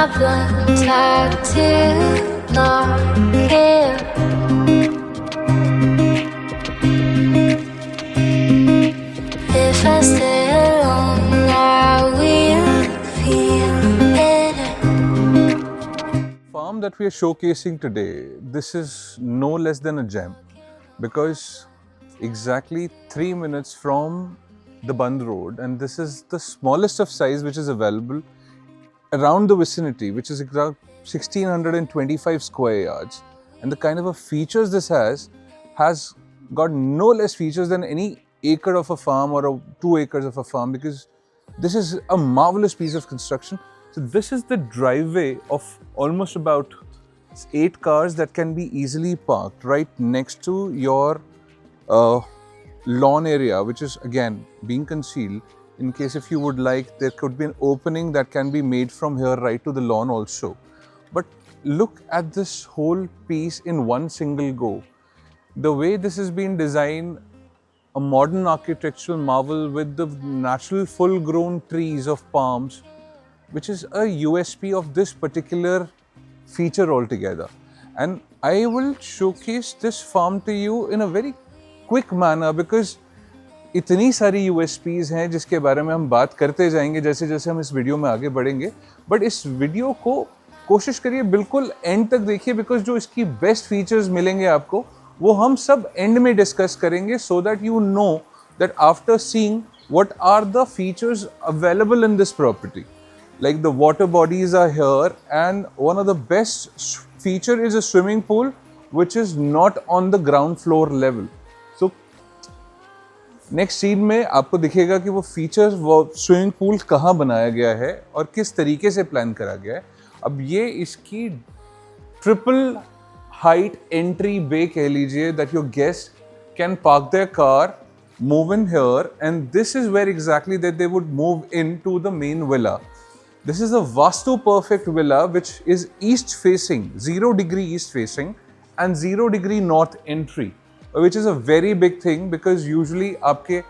blood tattooed on here. If I stay alone, I will feel better. Farm that we are showcasing today, this is no less than a gem, because exactly 3 minutes from the Band Road, and this is the smallest of size which is available around the vicinity, which is around 1625 square yards. And the kind of a features this has got no less features than any acre of a farm or 2 acres of a farm, because this is a marvelous piece of construction. So this is the driveway of almost about 8 cars that can be easily parked right next to your lawn area, which is again being concealed. In case if you would like, there could be an opening that can be made from here right to the lawn also. But look at this whole piece in one single go. The way this has been designed, a modern architectural marvel with the natural full-grown trees of palms, which is a USP of this particular feature altogether. And I will showcase this farm to you in a very quick manner, because इतनी सारी USPs हैं जिसके बारे में हम बात करते जाएंगे जैसे जैसे हम इस वीडियो में आगे बढ़ेंगे. बट इस वीडियो को कोशिश करिए बिल्कुल एंड तक देखिए, बिकॉज जो इसकी बेस्ट फीचर्स मिलेंगे आपको वो हम सब एंड में डिस्कस करेंगे, so that you know that after seeing what are the features available in this property. Like the water bodies are here, and one of the best feature is a swimming pool which is not on the ground floor level. So next scene में आपको दिखेगा कि वो features, वो swimming pool कहाँ बनाया गया है और किस तरीके से प्लान करा गया है. अब ये इसकी ट्रिपल हाइट एंट्री बे कह लीजिए, that your guest can park their car, move in here, and this is where exactly that they would move into the main villa. This is a Vastu perfect villa which is east facing, 0 degree east facing and 0 degree north entry, which is a very big thing, because usually आपके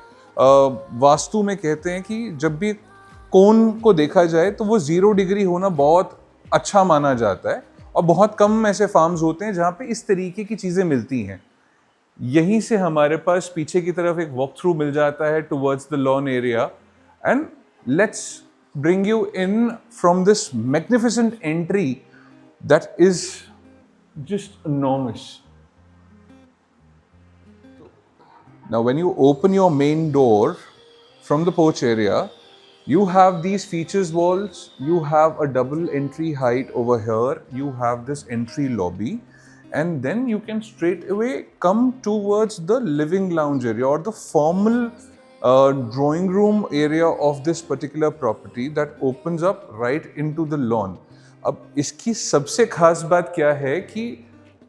वास्तु में कहते हैं कि जब भी कोन को देखा जाए तो वो 0 डिग्री होना बहुत अच्छा माना जाता है, और बहुत कम ऐसे फार्म्स होते हैं जहाँ पे इस तरीके की चीज़ें मिलती हैं. यहीं से हमारे पास पीछे की तरफ एक वॉक थ्रू मिल जाता है towards the lawn area, and let's bring you in from this magnificent entry that is just enormous. Now when you open your main door from the porch area, you have these features walls, you have a double entry height over here, you have this entry lobby, and then you can straight away come towards the living lounge area or the formal drawing room area of this particular property that opens up right into the lawn. अब इसकी सबसे खास बात क्या है कि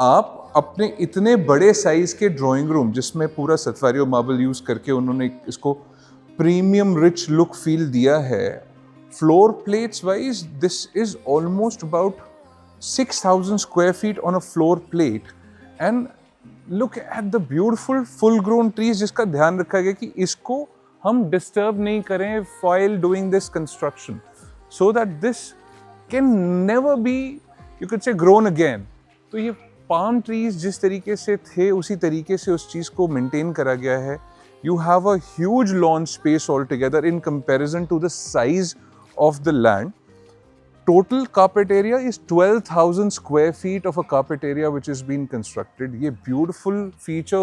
आप अपने इतने बड़े साइज के ड्राइंग रूम, जिसमें पूरा सतवारियो मार्बल यूज करके उन्होंने इसको प्रीमियम रिच लुक फील दिया है, floor plates wise this is almost about 6,000 square feet on a floor plate. And look at the beautiful full grown trees, जिसका ध्यान रखा गया कि इसको हम डिस्टर्ब नहीं करें while doing this construction, so that this can never be, you could say, grown again. तो ये palm trees जिस तरीके से थे उसी तरीके से उस चीज़ को मेंटेन करा गया है. You have a huge lawn space altogether in comparison to the size of the land. Total carpet area is 12,000 square feet of a carpet area which has been constructed. ये beautiful feature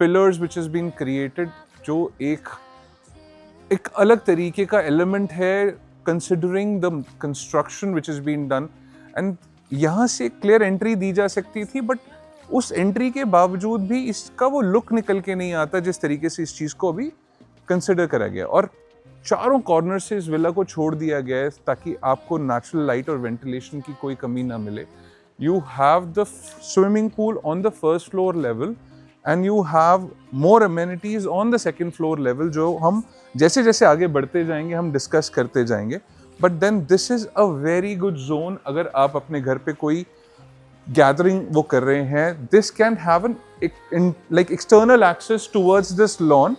pillars which has been created, जो एक अलग तरीके का element है considering the construction which has been done. And यहाँ से clear entry दी जा सकती थी, but उस entry के बावजूद भी इसका वो look निकल के नहीं आता जिस तरीके से इस चीज़ को अभी consider करा गया. और चारों कॉर्नर से इस विला को छोड़ दिया गया है ताकि आपको नेचुरल लाइट और वेंटिलेशन की कोई कमी ना मिले. You have the swimming pool on the first floor level, and you have more amenities on the second floor level, जो हम जैसे जैसे आगे बढ़ते जाएंगे हम डिस्कस करते जाएंगे. But then this is a very good zone. अगर आप अपने घर पे कोई गैदरिंग वो कर रहे हैं, this can have an like external access towards this lawn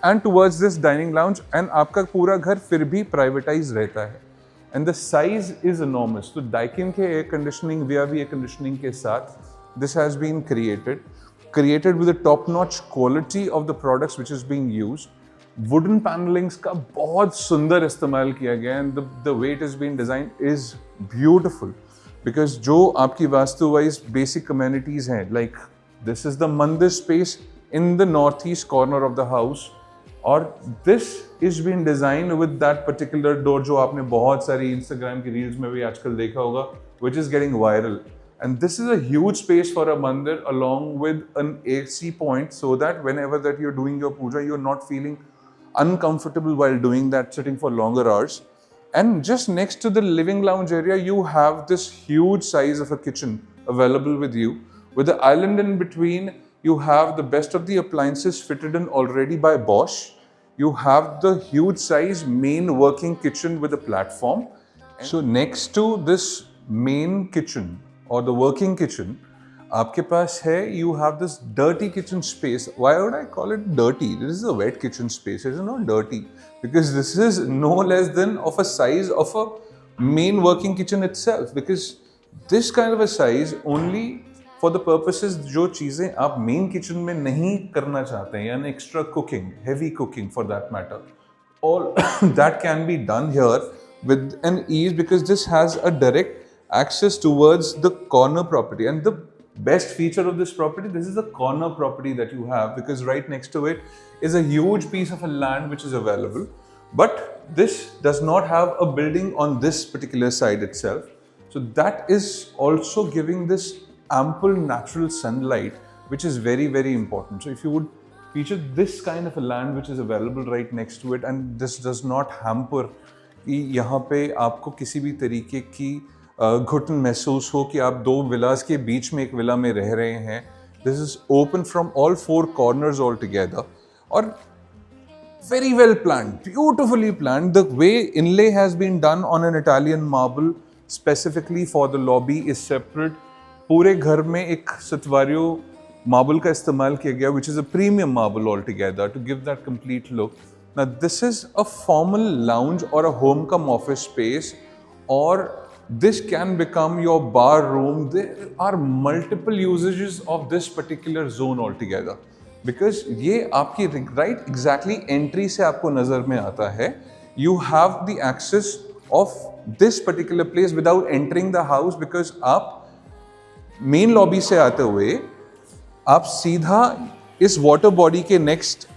and towards this dining lounge, and आपका पूरा घर फिर भी प्राइवेटाइज रहता है. and the size is enormous. So Daikin के air conditioning, VRV air conditioning के साथ, this has been created with the top-notch quality of the products which is being used. Wooden panelings का बहुत सुंदर इस्तेमाल किया गया, and the way it has been designed is beautiful. Because जो आपकी वास्तु वाइज basic amenities हैं, like this is the mandir space in the northeast corner of the house, और this is been designed with that particular door जो आपने बहुत सारी Instagram की reels में भी आजकल देखा होगा, which is getting viral. And this is a huge space for a mandir along with an AC point, so that whenever that you're doing your puja, you're not feeling uncomfortable while doing that, sitting for longer hours. And just next to the living lounge area, you have this huge size of a kitchen available with you. With the island in between, you have the best of the appliances fitted in already by Bosch. You have the huge size main working kitchen with a platform. So next to this main kitchen or the working kitchen, आपके पास है, you have this dirty kitchen space. Why would I call it dirty? This is a wet kitchen space. It is not dirty because this is no less than of a size of a main working kitchen itself. Because this kind of a size only for the purposes जो चीज़ें आप main kitchen में नहीं करना चाहते हैं, यानी extra cooking, heavy cooking for that matter, all that can be done here with an ease, because this has a direct access towards the corner property. And the best feature of this property, this is a corner property that you have, because right next to it is a huge piece of a land which is available, but this does not have a building on this particular side itself. So that is also giving this ample natural sunlight, which is very, very important. So if you would feature this kind of a land which is available right next to it, and this does not hamper कि यहाँ पे आपको किसी भी तरीके की घुटन महसूस हो कि आप दो विलास के बीच में एक विला में रह रहे हैं. This is open from all four corners altogether, और very well planned, beautifully planned. The way inlay has been done on an Italian marble specifically for the lobby is separate. पूरे घर में एक सतवारियो मार्बल का इस्तेमाल किया गया, which is a premium marble altogether to give that complete look. Now this is a formal lounge or a home cum office space, or this can become your bar room. There are multiple usages of this particular zone altogether, because ये आपकी right exactly entry से आपको नजर में आता है. You have the access of this particular place without entering the house, because आप main lobby से आते हुए आप सीधा इस वाटर बॉडी के नेक्स्ट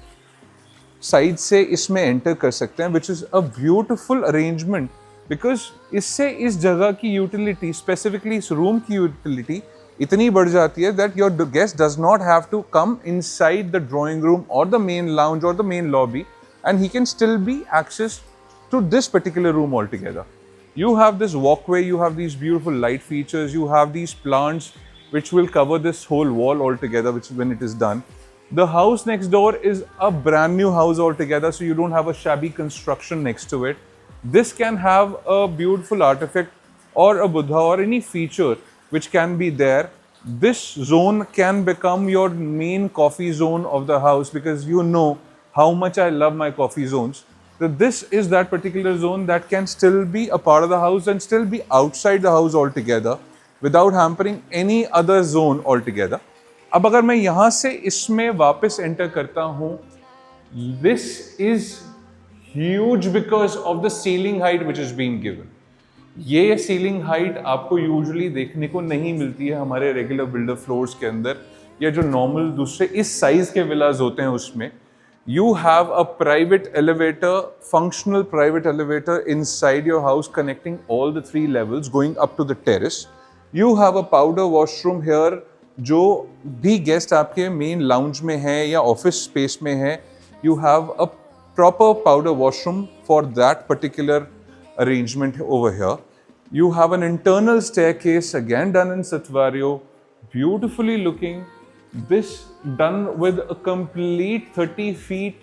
साइड से इसमें एंटर कर सकते हैं, which is a beautiful arrangement. Because इससे इस जगह की यूटिलिटी, स्पेसिफिकली इस रूम की यूटिलिटी इतनी बढ़ जाती है that your guest does not have to come inside the drawing room or the main lounge or the main lobby, and he can still be access to this particular room altogether. You have this walkway, you have these beautiful light features, you have these plants which will cover this whole wall altogether, which when it is done. The house next door is a brand new house altogether, so you don't have a shabby construction next to it. This can have a beautiful artifact or a Buddha or any feature which can be there. This zone can become your main coffee zone of the house, because you know how much I love my coffee zones. So this is that particular zone that can still be a part of the house and still be outside the house altogether without hampering any other zone altogether. अब अगर मैं यहाँ से इसमें वापस enter करता हूँ, this is huge because of the ceiling height which is being given. ये ceiling height आपको usually देखने को नहीं मिलती है हमारे regular builder floors के अंदर, या जो normal दूसरे इस size के villas होते हैं उसमें. You have a private elevator, functional private elevator inside your house connecting all the 3 levels going up to the terrace. You have a powder washroom here, जो भी guest आपके main lounge में है या office space में है, you have a proper powder washroom for that particular arrangement over here. You have an internal staircase again done in Satvario, beautifully looking. This done with a complete 30 feet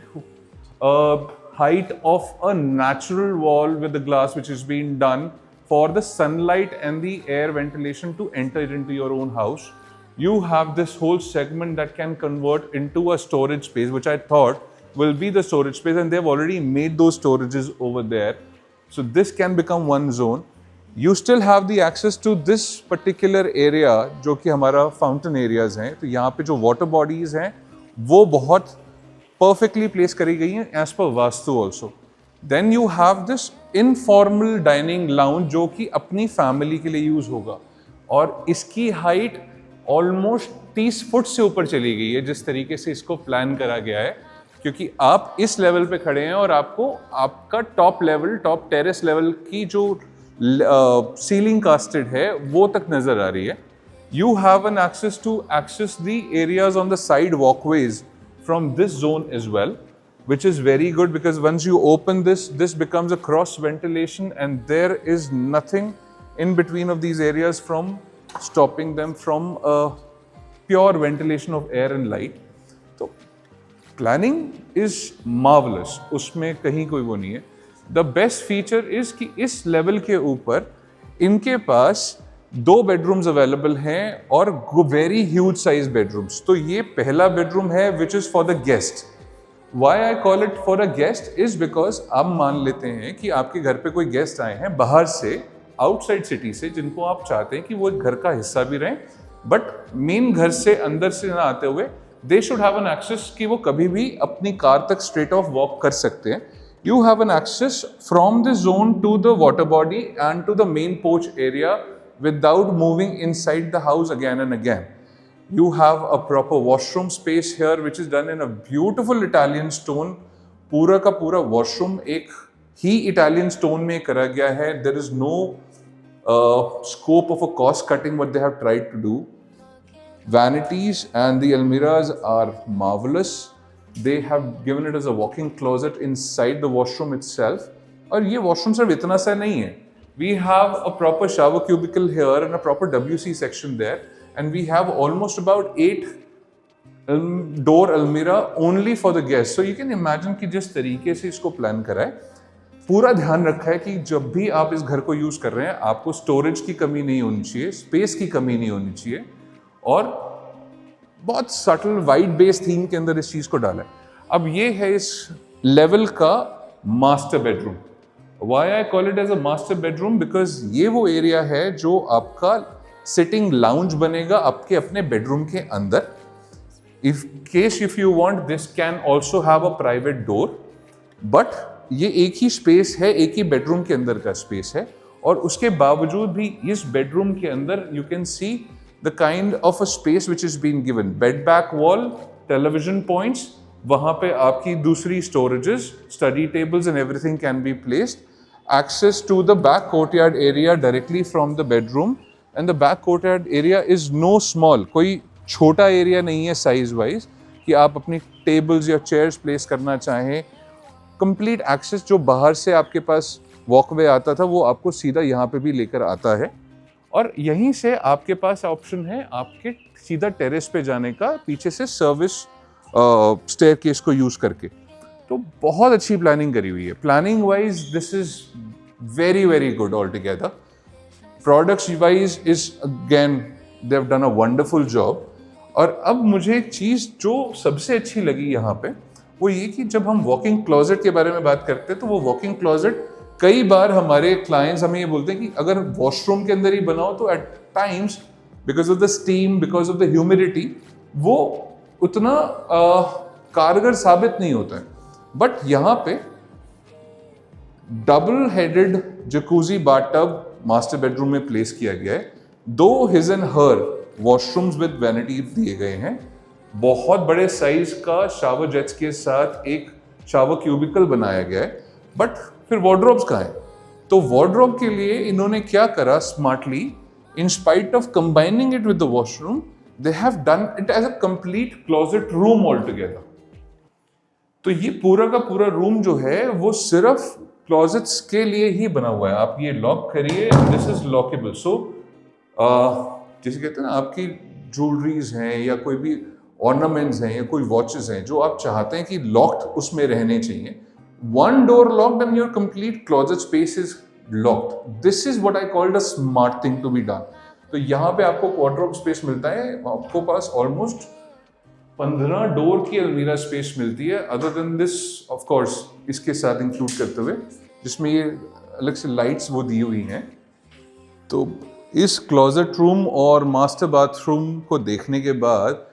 height of a natural wall with the glass, which is being done for the sunlight and the air ventilation to enter into your own house. You have this whole segment that can convert into a storage space, which I thought will be the storage space, and they've already made those storages over there. So this can become one zone. You still have the access to this particular area जो कि हमारा fountain areas हैं. तो यहाँ पे जो water bodies हैं वो बहुत perfectly place करी गई हैं as per vastu also. Then you have this informal dining lounge जो कि अपनी फैमिली के लिए यूज होगा और इसकी हाइट ऑलमोस्ट 30 फुट से ऊपर चली गई है जिस तरीके से इसको प्लान करा गया है, क्योंकि आप इस लेवल पे खड़े हैं और आपको आपका top level, top terrace level की जो सीलिंग कास्टेड है वो तक नजर आ रही है. You have an access to access the areas on the side walkways from this zone as well, which is very good because once you open this becomes a cross ventilation and there is nothing in between of these areas from stopping them from a pure ventilation of air and light. So planning is marvelous, उसमें कहीं कोई वो नहीं है. The best feature is कि इस level के ऊपर इनके पास 2 बेडरूम्स अवेलेबल हैं और वेरी ह्यूज साइज बेडरूम्स. तो ये पहला बेडरूम है which is for the guest. Why I call it for a guest is because आप मान लेते हैं कि आपके घर पे कोई गेस्ट आए हैं बाहर से, आउटसाइड सिटी से, जिनको आप चाहते हैं कि वो घर का हिस्सा भी रहें बट मेन घर से अंदर से ना आते हुए they should have an access कि वो कभी भी अपनी कार तक स्ट्रेट ऑफ वॉक कर सकते हैं. You have an access from the zone to the water body and to the main porch area without moving inside the house again and again. You have a proper washroom space here which is done in a beautiful Italian stone. पूरा का पूरा washroom एक ही Italian stone में करा गया है. There is no scope of a cost cutting what they have tried to do. Vanities and the almiras are marvelous. They have given it as a walk-in closet inside the washroom itself. और ये washroom सिर्फ इतना सा नहीं है. We have a proper shower cubicle here and a proper WC section there, and we have almost about 8 door almirah only for the guests. So you can imagine कि जिस तरीके से इसको प्लान करा है, पूरा ध्यान रखा है कि जब भी आप इस घर को यूज कर रहे हैं आपको स्टोरेज की कमी नहीं होनी चाहिए, स्पेस की कमी नहीं होनी चाहिए, और बहुत सटल वाइट बेस थीम के अंदर इस चीज को डाला है. अब ये है इस लेवल का master bedroom. Why I call it as a master bedroom? Because ये वो एरिया है जो आपका सिटिंग लाउंज बनेगा आपके अपने बेडरूम के अंदर. If you want, this can also have a private door, but ये एक ही स्पेस है, एक ही बेडरूम के अंदर का स्पेस है, और उसके बावजूद भी इस बेडरूम के अंदर you can see the kind of a space which is being given. Bed back wall, television points, वहाँ पे आपकी दूसरी storages, study tables and everything can be placed. Access to the back courtyard area directly from the bedroom, and the back courtyard area is no small. कोई छोटा area नहीं है size wise कि आप अपनी टेबल्स या चेयर्स प्लेस करना चाहें. कंप्लीट एक्सेस जो बाहर से आपके पास वॉकवे आता था वो आपको सीधा यहाँ पे भी लेकर आता है, और यहीं से आपके पास ऑप्शन है आपके सीधा टेरेस पे जाने का, पीछे से सर्विस स्टेयरकेस को यूज करके. तो बहुत अच्छी प्लानिंग करी हुई है. Planning wise this is very very good all together. Products wise is again they have done a wonderful job. और अब मुझे एक चीज जो सबसे अच्छी लगी यहाँ पे वो ये कि जब हम वॉकिंग क्लोजेट के बारे में बात करते हैं तो वो वॉकिंग क्लोजेट कई बार हमारे क्लाइंट्स हमें ये बोलते हैं कि अगर वॉशरूम के अंदर ही बनाओ तो at times because of the steam, because of the humidity, वो उतना कारगर साबित नहीं होता है. बट यहाँ पे double headed jacuzzi bathtub master bedroom में प्लेस किया गया है. 2 his and her washrooms with vanity दिए गए हैं. बहुत बड़े साइज का शावर जेट्स के साथ एक शावर क्यूबिकल बनाया गया है. बट फिर वार्डरोब्स कहाँ हैं? तो वार्डरोब के लिए इन्होंने क्या करा smartly, in spite of combining it with the washroom, they have done it as a complete closet room all together. तो ये पूरा का पूरा रूम जो है वो सिर्फ क्लोजेट्स के लिए ही बना हुआ है. आप ये लॉक करिए, दिस इज लॉकेबल. सो जैसे कहते हैं ना, आपकी ज्वेलरीज हैं या कोई भी ऑर्नामेंट्स हैं या कोई वॉचेस हैं जो आप चाहते हैं कि लॉक्ड उसमें रहने चाहिए, one door locked and your complete closet space is locked. This is what I called a smart thing to be done. तो यहाँ पे आपको wardrobe space मिलता है, आपको पास almost 15 डोर की अलमीरा स्पेस मिलती है. Other than this of course इसके साथ इंक्लूड करते हुए जिसमें ये अलग से लाइट्स वो दी हुई हैं। तो इस क्लोजेट रूम और मास्टर बाथरूम को देखने के बाद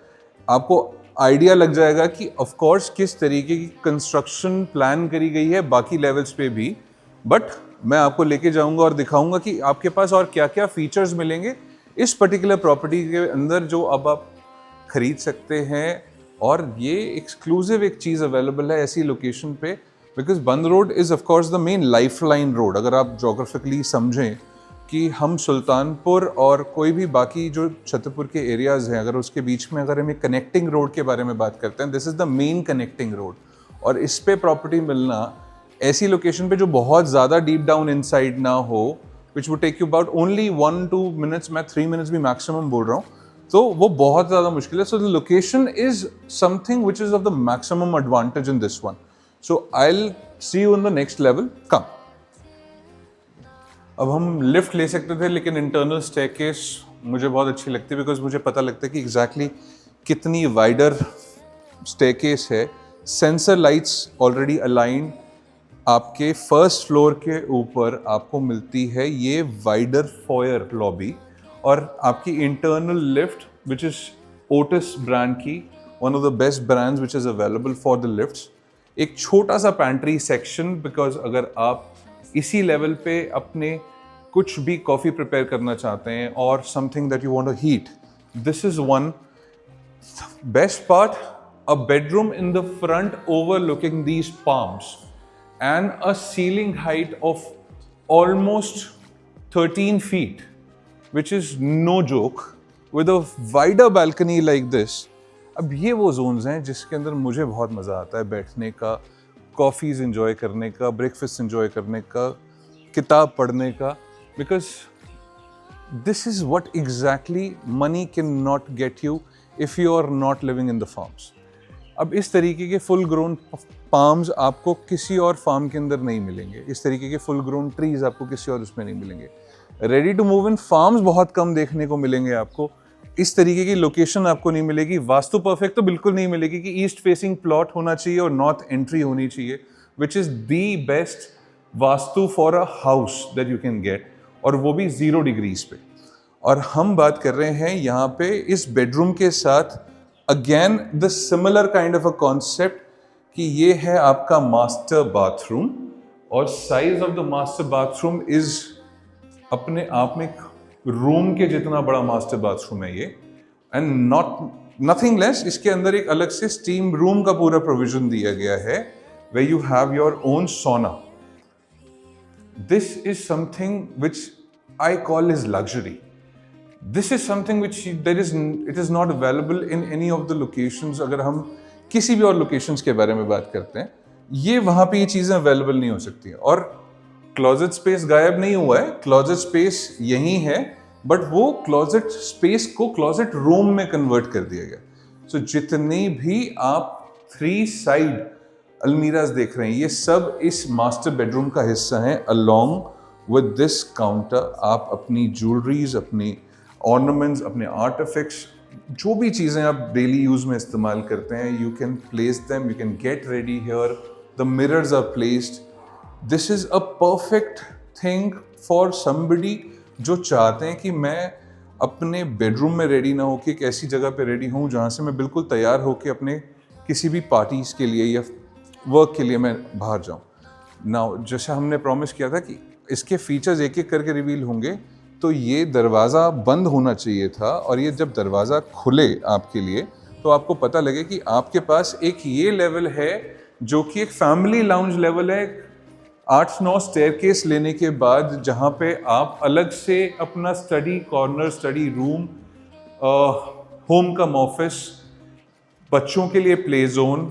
आपको आइडिया लग जाएगा कि ऑफ कोर्स किस तरीके की कंस्ट्रक्शन प्लान करी गई है बाकी लेवल्स पे भी, बट मैं आपको लेके जाऊंगा और दिखाऊंगा कि आपके पास और क्या क्या फीचर्स मिलेंगे इस पर्टिकुलर प्रॉपर्टी के अंदर जो अब आप खरीद सकते हैं। और ये एक्सक्लूसिव एक चीज़ अवेलेबल है ऐसी लोकेशन पे, बिकॉज बंद road is of course the main lifeline road. अगर आप जोग्राफिकली समझें कि हम सुल्तानपुर और कोई भी बाकी जो छतरपुर के एरियाज़ हैं, अगर उसके बीच में अगर हम एक कनेक्टिंग रोड के बारे में बात करते हैं, this is the main connecting road. और इस पे प्रॉपर्टी मिलना ऐसी लोकेशन पे जो बहुत ज़्यादा डीप डाउन इनसाइड ना हो, which would take you about only 1-2 minutes, मैं 3 मिनट्स भी मैक्सिमम बोल रहा हूँ, तो वो बहुत ज़्यादा मुश्किल है। So the location is something which is of the maximum advantage in this one. So I will see you in the next level, come. अब हम लिफ्ट ले सकते थे, लेकिन इंटरनल स्टेयरकेस मुझे बहुत अच्छी लगती है, बिकॉज मुझे पता लगता है कि एग्जैक्टली कितनी वाइडर स्टेयरकेस है। सेंसर लाइट्स ऑलरेडी अलाइंड आपके फर्स्ट फ्लोर के ऊपर आपको मिलती है ये वाइडर फॉयर लॉबी, और आपकी internal lift which is Otis brand की, one of the best brands which is available for the lifts. एक छोटा सा पैंट्री सेक्शन, बिकॉज अगर आप इसी लेवल पे अपने कुछ भी कॉफ़ी प्रिपेयर करना चाहते हैं और something that you want to heat, this is one best part. A bedroom in the front overlooking these palms and a ceiling height of almost 13 feet, which is no joke, with a wider balcony like this. अब ये वो zones हैं जिसके अंदर मुझे बहुत मज़ा आता है बैठने का, कॉफ़ीज़ enjoy करने का, ब्रेकफास्ट enjoy करने का, किताब पढ़ने का, because this is what exactly money cannot get you if you are not living in the farms. अब इस तरीके के फुल ग्रोन पाम्स आपको किसी और फार्म के अंदर नहीं मिलेंगे, इस तरीके के फुल ग्रोन ट्रीज आपको किसी और उसमें नहीं मिलेंगे। Ready to move in farms बहुत कम देखने को मिलेंगे आपको, इस तरीके की लोकेशन आपको नहीं मिलेगी। वास्तु परफेक्ट तो बिल्कुल नहीं मिलेगी कि ईस्ट फेसिंग प्लॉट होना चाहिए और नॉर्थ एंट्री होनी चाहिए, which is the best vastu for a house that you can gate, और वो भी 0 डिग्रीज पे। और हम बात कर रहे हैं यहाँ पे इस बेडरूम के साथ again the similar kind of a concept कि ये है आपका मास्टर बाथरूम, और size of the master bathroom is अपने आप में रूम के जितना बड़ा मास्टर बाथरूम है ये, एंड नथिंग लेस। इसके अंदर एक अलग से स्टीम रूम का पूरा प्रोविजन दिया गया है, where you have your own sauna. This is something which I call as luxury. This is something which it is not available in any of the locations. अगर हम किसी भी और लोकेशंस के बारे में बात करते हैं, ये वहाँ पे ये चीज़ें अवेलेबल नहीं हो सकती हैं। और क्लोजेट स्पेस गायब नहीं हुआ है, क्लोजेट स्पेस यही है, बट वो क्लोजेट स्पेस को क्लोजेट रूम में कन्वर्ट कर दिया गया। सो जितनी भी आप 3 साइड अलमीराज देख रहे हैं, ये सब इस मास्टर बेडरूम का हिस्सा है। अलोंग विद दिस काउंटर आप अपनी ज्वेलरीज, अपनी ऑर्नामेंट्स, अपने आर्टिफैक्ट्स, जो भी चीज़ें आप डेली यूज़ में इस्तेमाल करते हैं, you can place them, you can get ready here. The mirrors are placed. This is a perfect thing for somebody जो चाहते हैं कि मैं अपने बेडरूम में रेडी ना होकर एक ऐसी जगह पे रेडी हूँ जहाँ से मैं बिल्कुल तैयार होकर अपने किसी भी पार्टीज़ के लिए या वर्क के लिए मैं बाहर जाऊँ। नाउ जैसा हमने प्रॉमिस किया था कि इसके फीचर्स एक एक करके रिवील होंगे, तो ये दरवाज़ा बंद होना चाहिए था, और ये जब दरवाज़ा खुले आपके लिए तो आपको पता लगे कि आपके पास एक ये लेवल है जो कि एक फैमिली लाउंज लेवल है, 8-9 स्टेयरकेस लेने के बाद, जहाँ पे आप अलग से अपना study corner, study room, home cum office, बच्चों के लिए प्ले जोन,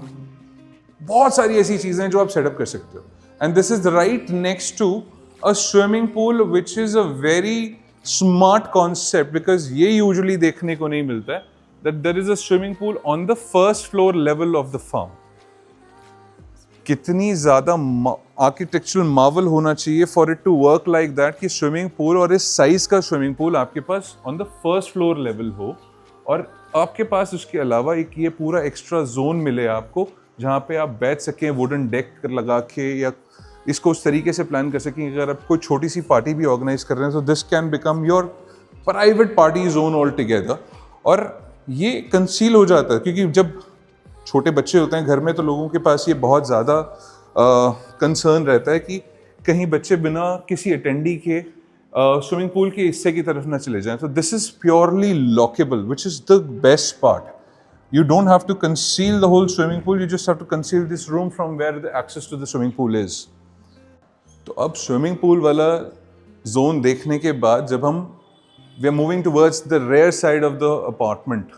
बहुत सारी ऐसी चीज़ें जो आप सेटअप कर सकते हो। And this is right next to a swimming pool which is a very smart concept, because ये यूजुअली देखने को नहीं मिलता है, that there is a swimming pool on the first floor level of the farm. कितनी ज़्यादा architectural marvel होना चाहिए for it to work like that कि स्विमिंग पूल और इस साइज का स्विमिंग पूल आपके पास on the first floor level हो, और आपके पास उसके अलावा एक ये पूरा एक्स्ट्रा जोन मिले आपको जहाँ पे आप बैठ सकें वुडन डेक लगा के, या इसको उस तरीके से प्लान कर सकें अगर आप कोई छोटी सी पार्टी भी ऑर्गेनाइज कर रहे हैं तो this can become your private party zone all together. और ये कंसील हो जाता है क्योंकि जब छोटे बच्चे होते हैं घर में तो लोगों के पास ये बहुत ज़्यादा कंसर्न रहता है कि कहीं बच्चे बिना किसी अटेंडी के स्विमिंग पूल के हिस्से की तरफ ना चले जाएं। तो this is purely lockable which is the best part. You don't have to conceal the whole swimming pool, you just have to conceal this room from where the access to the swimming pool is. तो अब swimming pool वाला zone देखने के बाद जब हम we are moving towards the rear side of the apartment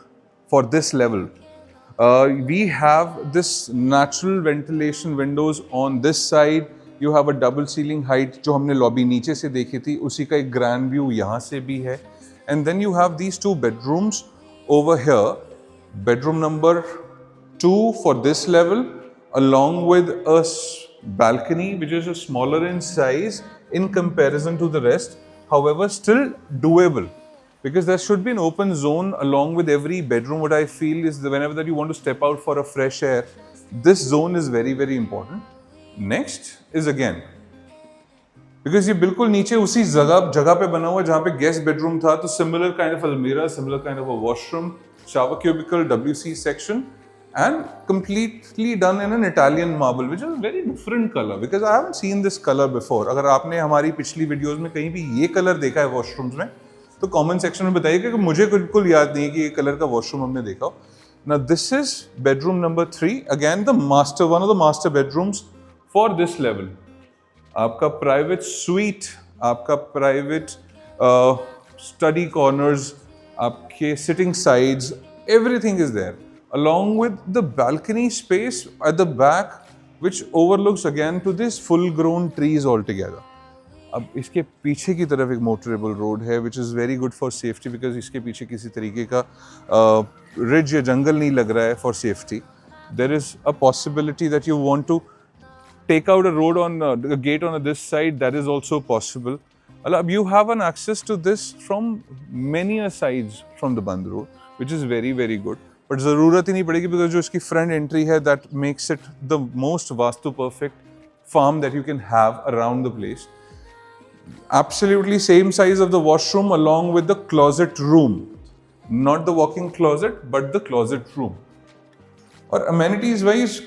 for this level, we have this natural ventilation windows on this side. You have a double ceiling height जो हमने lobby नीचे से देखी थी उसी का एक grand view यहाँ से भी है। And then you have these two bedrooms over here. Bedroom number 2 for this level along with a balcony which is a smaller in size in comparison to the rest, however still doable because there should be an open zone along with every bedroom. What I feel is that whenever that you want to step out for a fresh air, this zone is very very important. Next is again because ये बिल्कुल नीचे उसी जगह पे बना हुआ है जहाँ पे गेस्ट बेडरूम था, तो similar kind of almirah, similar kind of a washroom, shower cubicle, WC section, and completely done in an Italian marble, which is a very different color because I haven't seen this color before. अगर आपने हमारी पिछली videos में कहीं भी ये colour देखा है वॉशरूम्स में तो कमेंट सेक्शन में बताइएगा कि मुझे बिल्कुल याद नहीं है कि ये कलर का वॉशरूम हमने देखा हो। Now this is bedroom number 3, again the master, one of the master bedrooms for this level. आपका प्राइवेट स्वीट, आपका प्राइवेट स्टडी कॉर्नर्स, आपके sitting sides, everything is there along with the balcony space at the back which overlooks again to this full grown trees altogether. अब इसके पीछे की तरफ एक motorable road है which is very good for safety because इसके पीछे किसी तरीके का रिज या जंगल नहीं लग रहा है for safety. There is a possibility that you want to take out a road on a gate on this side, that is also possible. You have an access to this from many sides from the Band Road, which is very very good. But ज़रूरत ही नहीं पड़ेगी because जो इसकी front entry है that makes it the most vastu perfect farm that you can have around the place. Absolutely same size of the washroom along with the closet room, not the walk-in closet but the closet room. और amenities wise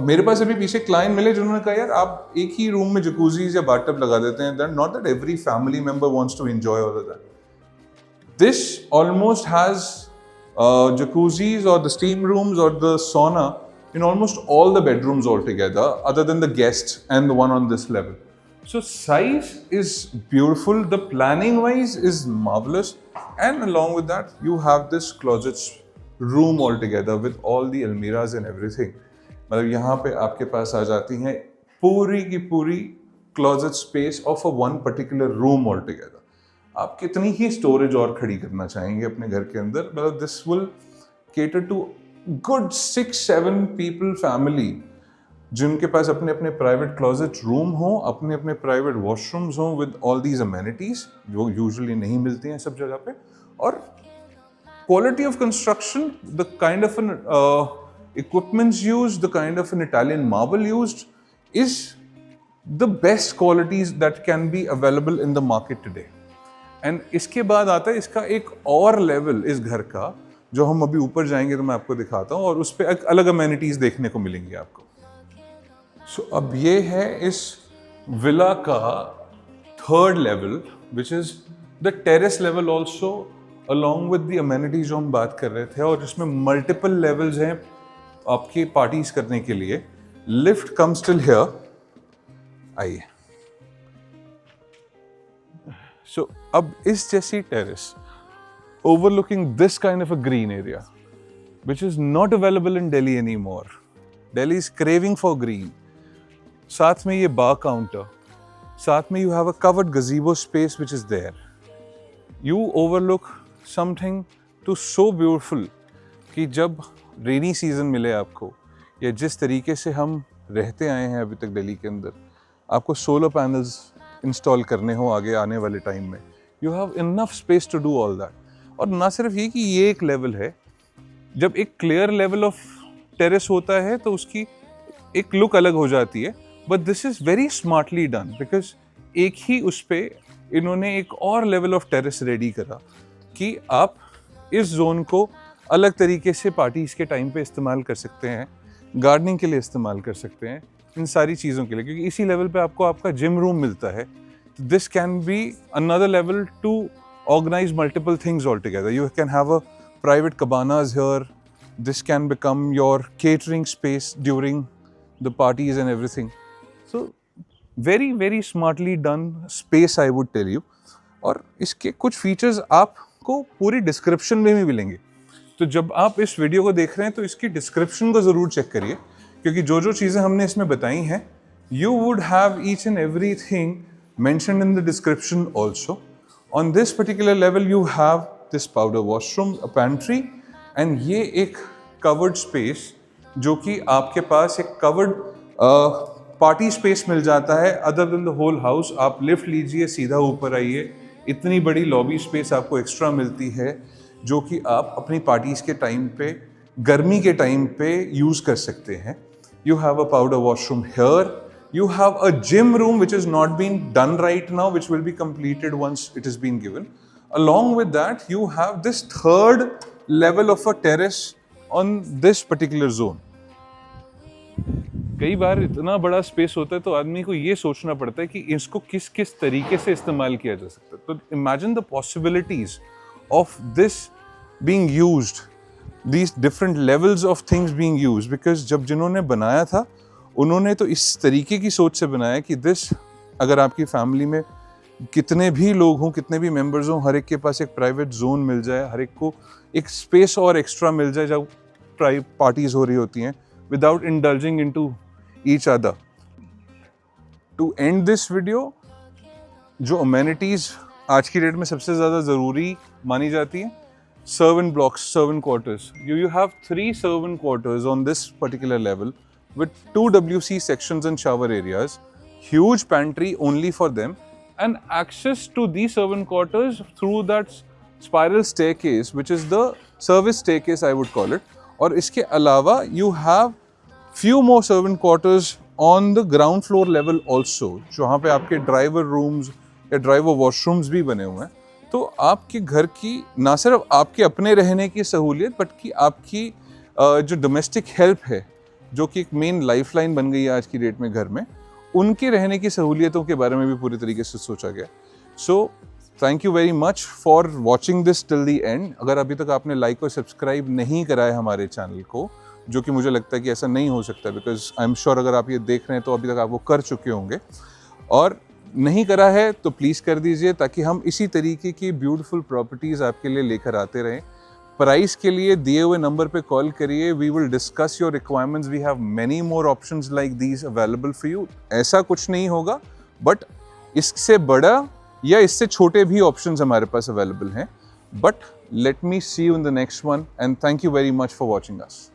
मेरे पास अभी पीछे client मिले जिन्होंने कहा यार आप एक ही रूम में जकूजीज या बाथटब लगा देते हैं, that not that every family member wants to enjoy all of that. This almost has jacuzzis or the steam rooms or the sauna in almost all the bedrooms altogether other than the guest and the one on this level. So size is beautiful, the planning wise is marvelous, and along with that you have this closets room altogether with all the almirahs and everything. मतलब यहाँ पे आपके पास आ जाती हैं पूरी की पूरी closet space of a one particular room altogether. आप कितनी ही स्टोरेज और खड़ी करना चाहेंगे अपने घर के अंदर, मतलब this will cater to good 6-7 people family जिनके पास अपने अपने प्राइवेट क्लोजेट रूम हो, अपने अपने प्राइवेट वॉशरूम्स हो विद ऑल दीज अमेनिटीज जो यूजुअली नहीं मिलती हैं सब जगह पे। और quality of construction, the kind of an equipments used, the kind of an Italian marble used is the best qualities that can be available in the market today. And इसके बाद आता है इसका एक और लेवल इस घर का जो हम अभी ऊपर जाएंगे तो मैं आपको दिखाता हूँ और उस पर एक अलग अमेनिटीज देखने को मिलेंगी आपको। सो अब ये है इस विला का third level which is the terrace level also along with the amenities जो हम बात कर रहे थे, और जिसमें मल्टीपल लेवल्स हैं आपकी पार्टीज करने के लिए। लिफ्ट कम्स टिल हियर, आइए। सो अब इस जैसी terrace overlooking this kind of a green area, which is not available in Delhi anymore. Delhi is craving for green. साथ में ये bar counter, साथ में you have a covered gazebo space which is there. You overlook something to so beautiful कि जब rainy season मिले आपको, या जिस तरीके से हम रहते आए हैं अभी तक दिल्ली के अंदर, आपको solar panels install करने हो आगे आने वाले टाइम में, you have enough space to do all that. और ना सिर्फ ये कि ये एक लेवल है, जब एक क्लियर लेवल ऑफ टेरेस होता है तो उसकी एक लुक अलग हो जाती है। But this is very smartly done because एक ही उस पे इन्होंने एक और लेवल ऑफ टेरेस रेडी करा कि आप इस जोन को अलग तरीके से पार्टीज के टाइम पे इस्तेमाल कर सकते हैं, गार्डनिंग के लिए इस्तेमाल कर सकते हैं, इन सारी चीज़ों के लिए, क्योंकि इसी लेवल पे आपको आपका जिम रूम मिलता है. This can be another level to organize multiple things altogether. You can have a private cabanas here. This can become your catering space during the parties and everything. So very very smartly done space, I would tell you. और इसके कुछ features आपको पूरी description में भी मिलेंगे. तो जब आप इस वीडियो को देख रहे हैं तो इसकी डिस्क्रिप्शन को ज़रूर चेक करिए, क्योंकि जो जो चीज़ें हमने इसमें बताई हैं, you would have each and everything mentioned in the description also. On this particular level you have this powder washroom, a pantry, and ये एक covered space जो कि आपके पास एक covered party space मिल जाता है. other than the whole house, आप lift लीजिए, सीधा ऊपर आइए, इतनी बड़ी लॉबी स्पेस आपको एक्स्ट्रा मिलती है जो कि आप अपनी पार्टीज के टाइम पे, गर्मी के टाइम पे यूज़ कर सकते हैं. You have a powder washroom here. You have a gym room which is not being done right now, which will be completed once it is being given. Along with that, you have this third level of a terrace on this particular zone. कई बार इतना बड़ा space होता है तो आदमी को ये सोचना पड़ता है कि इसको किस किस तरीके से इस्तेमाल किया जा सकता है. तो imagine the possibilities of this being used, these different levels of things being used, because जब जिन्होंने बनाया था उन्होंने तो इस तरीके की सोच से बनाया कि दिस, अगर आपकी फैमिली में कितने भी लोग हों, कितने भी मेंबर्स हों, हर एक के पास एक प्राइवेट जोन मिल जाए, हर एक को एक स्पेस और एक्स्ट्रा मिल जाए जब पार्टीज हो रही होती हैं, without indulging into each other. To end this video, जो अमेनिटीज आज की डेट में सबसे ज़्यादा ज़रूरी मानी जाती हैं, servant blocks, servant quarters. You have 3 servant quarters on this particular level with 2 WC sections and shower areas, huge pantry only for them, and access to these servant quarters through that spiral staircase, which is the service staircase, I would call it. और इसके अलावा you have few more servant quarters on the ground floor level also, जहाँ पे आपके driver rooms या driver washrooms भी बने हुए हैं. तो आपके घर की ना सिर्फ आपके अपने रहने की सहूलियत, बट कि आपकी जो डोमेस्टिक हेल्प है, जो कि एक मेन लाइफलाइन बन गई है आज की डेट में घर में, उनके रहने की सहूलियतों के बारे में भी पूरी तरीके से सोचा गया. So thank you very much for watching this till the end. अगर अभी तक आपने लाइक और सब्सक्राइब नहीं करा है हमारे चैनल को, जो कि मुझे लगता है कि ऐसा नहीं हो सकता, बिकॉज आई एम श्योर अगर आप ये देख रहे हैं तो अभी तक आपको कर चुके होंगे, और नहीं करा है तो प्लीज़ कर दीजिए, ताकि हम इसी तरीके की ब्यूटीफुल प्रॉपर्टीज़ आपके लिए लेकर आते रहें. प्राइस के लिए दिए हुए नंबर पे कॉल करिए. We will discuss your requirements. We have many more options like these available for you. ऐसा कुछ नहीं होगा, बट इससे बड़ा या इससे छोटे भी ऑप्शंस हमारे पास अवेलेबल हैं. But let me see you in the next one, and thank you very much for watching us.